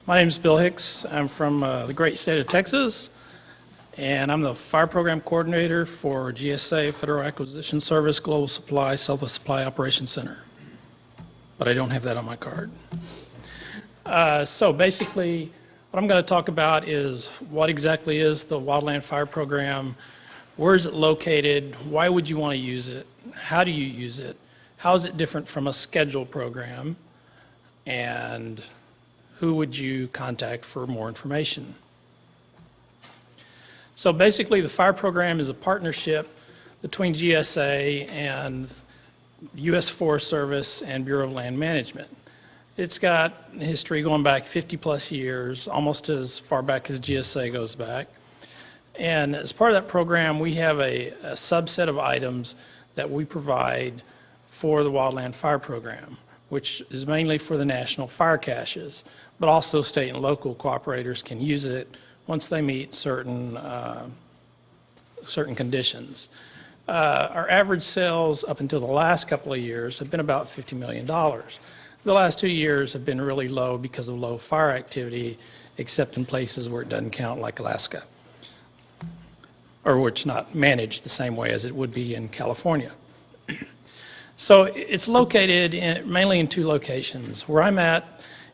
My name is Bill Hicks. I'm from the great state of Texas, and I'm the Fire Program Coordinator for GSA, Federal Acquisition Service, Global Supply, Selfless Supply Operations Center. But I don't have that on my card. So basically, what I'm going to talk about is what exactly is the Wildland Fire Program, where is it located, why would you want to use it, how do you use it, how is it different from a scheduled program, and who would you contact for more information. So basically, the fire program is a partnership between GSA and U.S. Forest Service and Bureau of Land Management. It's got history going back 50 plus years, almost as far back as GSA goes back. And as part of that program, we have a subset of items that we provide for the Wildland Fire Program, which is mainly for the national fire caches, but also state and local cooperators can use it once they meet certain conditions. Our average sales up until the last couple of years have been about $50 million. The last 2 years have been really low because of low fire activity, except in places where it doesn't count, like Alaska, or where it's not managed the same way as it would be in California. So it's located mainly in 2 locations. Where I'm at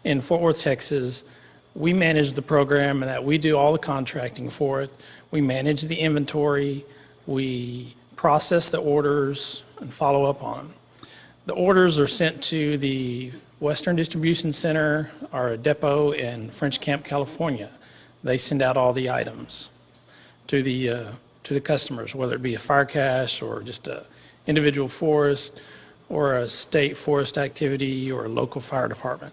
in Fort Worth, Texas, we manage the program and that we do all the contracting for it. We manage the inventory, we process the orders and follow up on them. The orders are sent to the Western Distribution Center, our depot in French Camp, California. They send out all the items to the customers, whether it be a fire cache or just a individual forest or a state forest activity or a local fire department.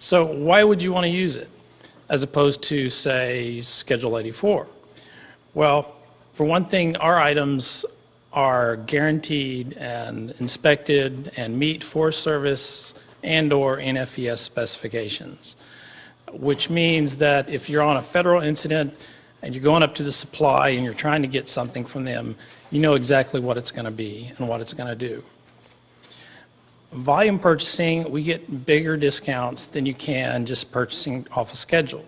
So why would you want to use it as opposed to, say, Schedule 84? Well, for one thing, our items are guaranteed and inspected and meet Forest Service and/or NFES specifications, which means that if you're on a federal incident and you're going up to the supply and you're trying to get something from them, you know exactly what it's going to be and what it's going to do. Volume purchasing, we get bigger discounts than you can just purchasing off a schedule.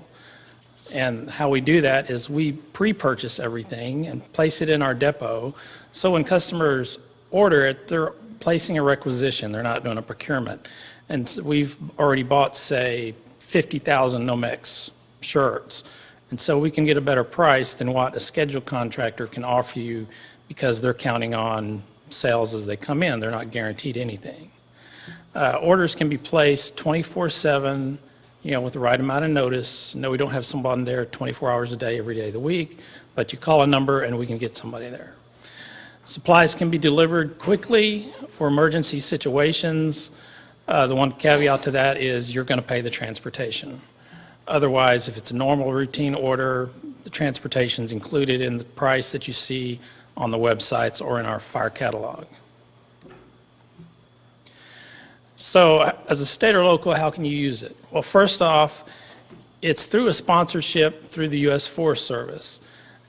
And how we do that is we pre-purchase everything and place it in our depot. So when customers order it, they're placing a requisition. They're not doing a procurement. And so we've already bought, say, 50,000 Nomex shirts. And so we can get a better price than what a scheduled contractor can offer you because they're counting on sales as they come in. They're not guaranteed anything. Orders can be placed 24/7, with the right amount of notice. No, we don't have someone there 24 hours a day, every day of the week, but you call a number and we can get somebody there. Supplies can be delivered quickly for emergency situations. The one caveat to that is you're going to pay the transportation. Otherwise, if it's a normal routine order, the transportation is included in the price that you see on the websites or in our fire catalog. So as a state or local, how can you use it? Well, first off, it's through a sponsorship through the U.S. Forest Service.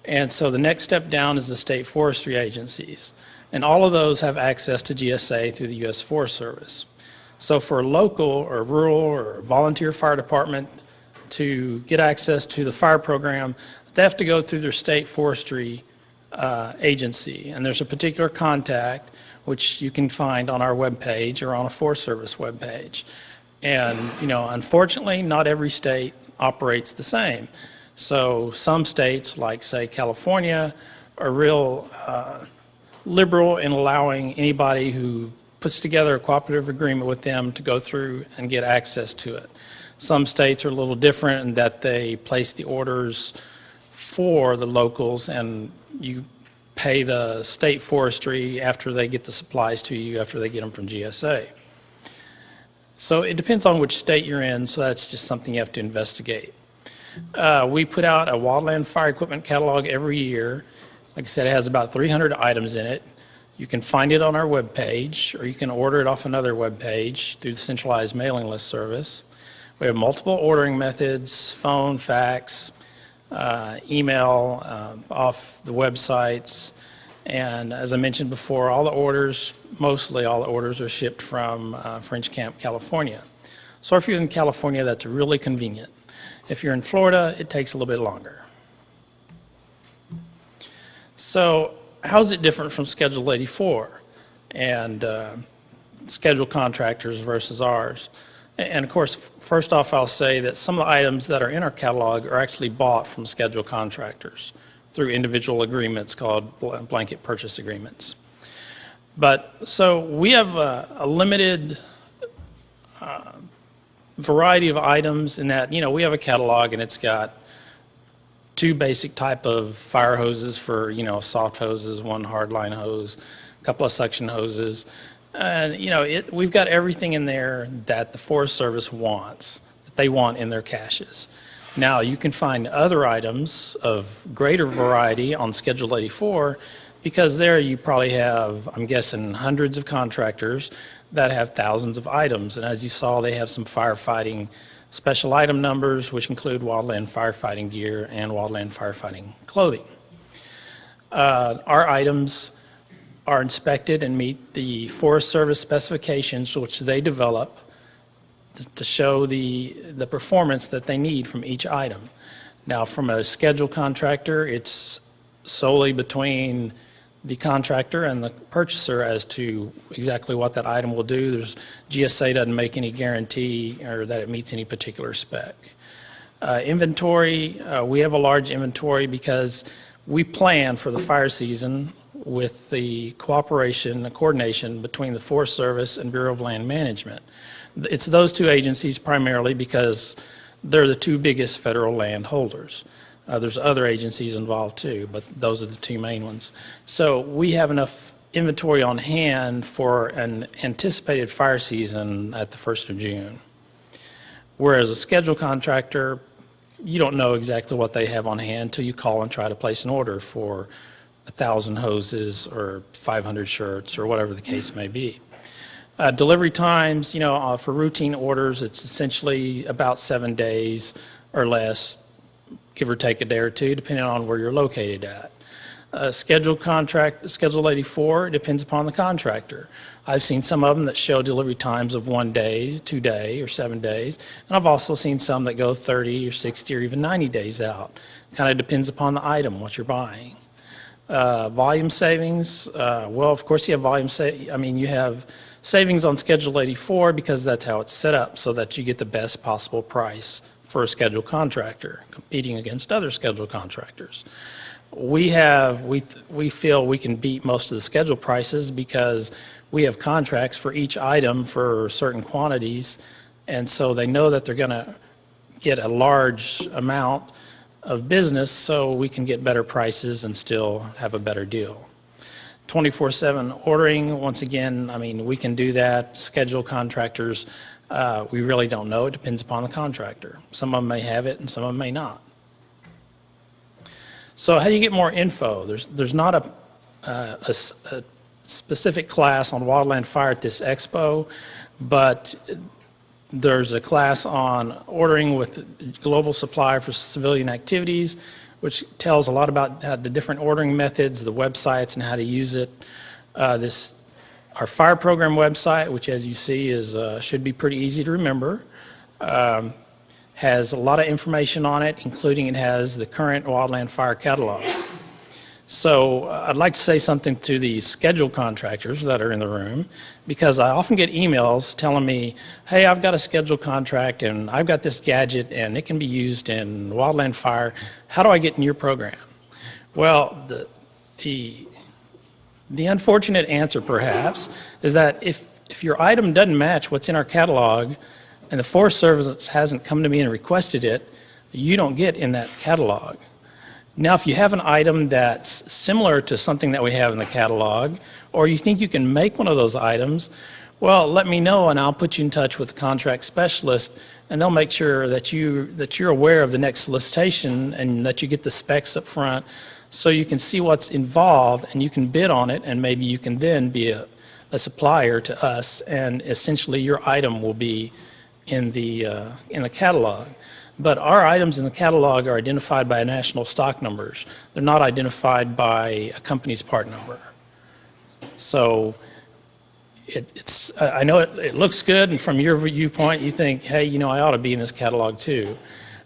And so the next step down is the state forestry agencies. And all of those have access to GSA through the U.S. Forest Service. So for a local or rural or volunteer fire department to get access to the fire program, they have to go through their state forestry agency. And there's a particular contact which you can find on our webpage or on a Forest Service webpage. And, unfortunately, not every state operates the same. So some states, like, say, California, are real liberal in allowing anybody who puts together a cooperative agreement with them to go through and get access to it. Some states are a little different in that they place the orders for the locals and you pay the state forestry after they get the supplies to you, after they get them from GSA. So it depends on which state you're in, so that's just something you have to investigate. We put out a Wildland Fire Equipment catalog every year. Like I said, it has about 300 items in it. You can find it on our webpage, or you can order it off another webpage through the centralized mailing list service. We have multiple ordering methods: phone, fax, email, off the websites. And as I mentioned before, mostly all the orders are shipped from French Camp, California. So if you're in California, that's really convenient. If you're in Florida, it takes a little bit longer. So how's it different from Schedule 84 and scheduled contractors versus ours? And of course, first off, I'll say that some of the items that are in our catalog are actually bought from scheduled contractors through individual agreements called blanket purchase agreements. But so we have a limited variety of items in that, we have a catalog and it's got 2 basic type of fire hoses for, soft hoses, 1 hardline hose, a couple of suction hoses. And, we've got everything in there that the Forest Service wants, that they want in their caches. Now, you can find other items of greater variety on Schedule 84 because there you probably have, I'm guessing, hundreds of contractors that have thousands of items. And as you saw, they have some firefighting special item numbers, which include wildland firefighting gear and wildland firefighting clothing. Our items are inspected and meet the Forest Service specifications, which they develop to show the performance that they need from each item. Now, from a scheduled contractor, it's solely between the contractor and the purchaser as to exactly what that item will do. GSA doesn't make any guarantee or that it meets any particular spec. Inventory, we have a large inventory because we plan for the fire season with the cooperation and coordination between the Forest Service and Bureau of Land Management. It's those 2 agencies primarily because they're the 2 biggest federal land holders. There's other agencies involved too, but those are the 2 main ones. So we have enough inventory on hand for an anticipated fire season at the 1st of June. Whereas a scheduled contractor, you don't know exactly what they have on hand until you call and try to place an order for 1,000 hoses or 500 shirts or whatever the case may be. Delivery times, for routine orders, it's essentially about 7 days or less, give or take a day or 2, depending on where you're located at. Scheduled 84 depends upon the contractor. I've seen some of them that show delivery times of 1 day, 2 day, or 7 days, and I've also seen some that go 30 or 60 or even 90 days out. Kind of depends upon the item, what you're buying. Volume savings, well, of course you have you have savings on Schedule 84 because that's how it's set up so that you get the best possible price for a scheduled contractor competing against other scheduled contractors. We feel we can beat most of the scheduled prices because we have contracts for each item for certain quantities, and so they know that they're going to get a large amount of business so we can get better prices and still have a better deal. 24/7 ordering, once again, we can do that. Scheduled contractors, we really don't know. It depends upon the contractor. Some of them may have it and some of them may not. So how do you get more info? There's not a specific class on wildland fire at this expo, but there's a class on ordering with global supply for civilian activities, which tells a lot about the different ordering methods, the websites, and how to use it. Our fire program website, which as you see should be pretty easy to remember, has a lot of information on it, including it has the current wildland fire catalog. So I'd like to say something to the scheduled contractors that are in the room, because I often get emails telling me, hey, I've got a scheduled contract and I've got this gadget and it can be used in wildland fire. How do I get in your program? Well, the unfortunate answer perhaps is that if your item doesn't match what's in our catalog and the Forest Service hasn't come to me and requested it, you don't get in that catalog. Now, if you have an item that's similar to something that we have in the catalog, or you think you can make one of those items, well, let me know and I'll put you in touch with the contract specialist, and they'll make sure that you're aware of the next solicitation and that you get the specs up front so you can see what's involved and you can bid on it, and maybe you can then be a supplier to us, and essentially your item will be in the catalog. But our items in the catalog are identified by national stock numbers. They're not identified by a company's part number. So I know it looks good, and from your viewpoint, you think, hey, I ought to be in this catalog too.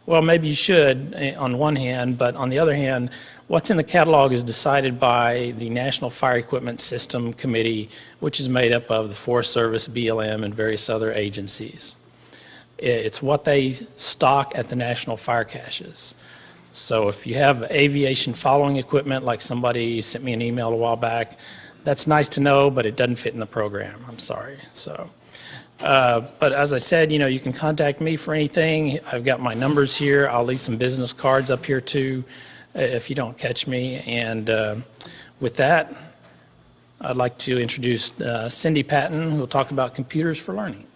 Well, maybe you should on one hand, but on the other hand, what's in the catalog is decided by the National Fire Equipment System Committee, which is made up of the Forest Service, BLM, and various other agencies. It's what they stock at the national fire caches. So if you have aviation following equipment, like somebody sent me an email a while back, that's nice to know, but it doesn't fit in the program. I'm sorry. So, but as I said, you can contact me for anything. I've got my numbers here. I'll leave some business cards up here too, if you don't catch me. And with that, I'd like to introduce Cindy Patton, who will talk about computers for learning.